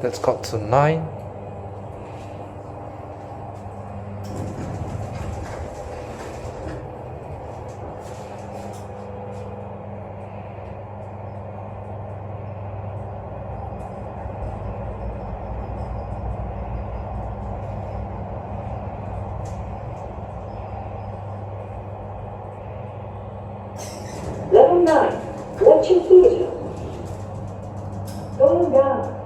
Let's cut to 9. Level 9, Lecture Theatre. Going down.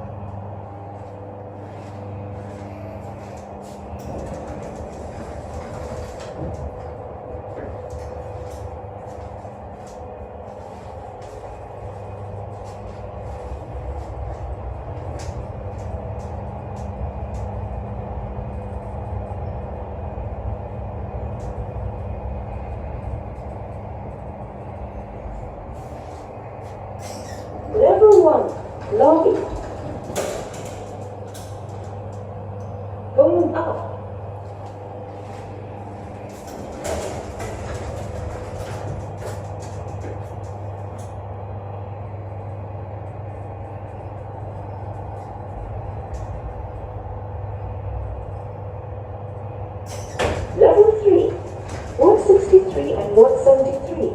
Level 1, Lobby. Going up. Level 3, Ward 63 and Ward 73.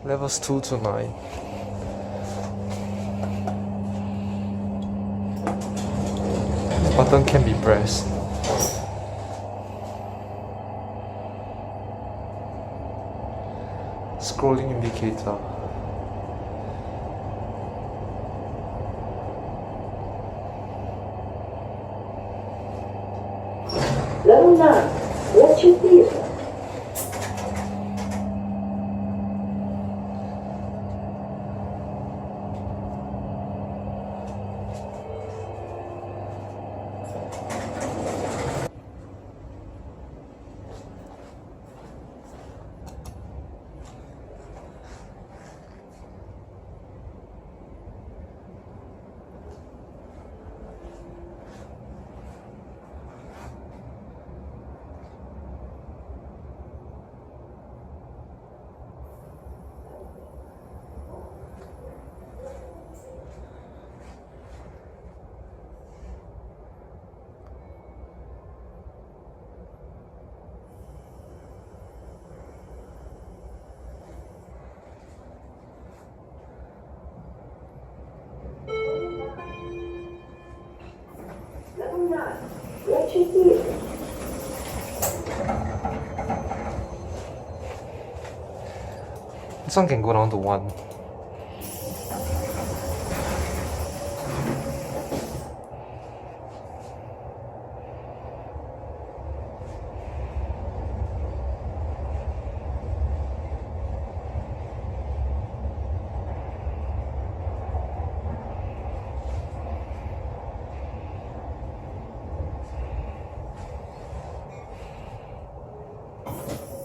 Levels 2 to 9. This button can be pressed. Scrolling indicator. Level 9, Lecture Theatre. Level 9, Lecture Theatre. This one can go down to 1.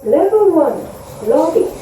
Level 1, Lobby.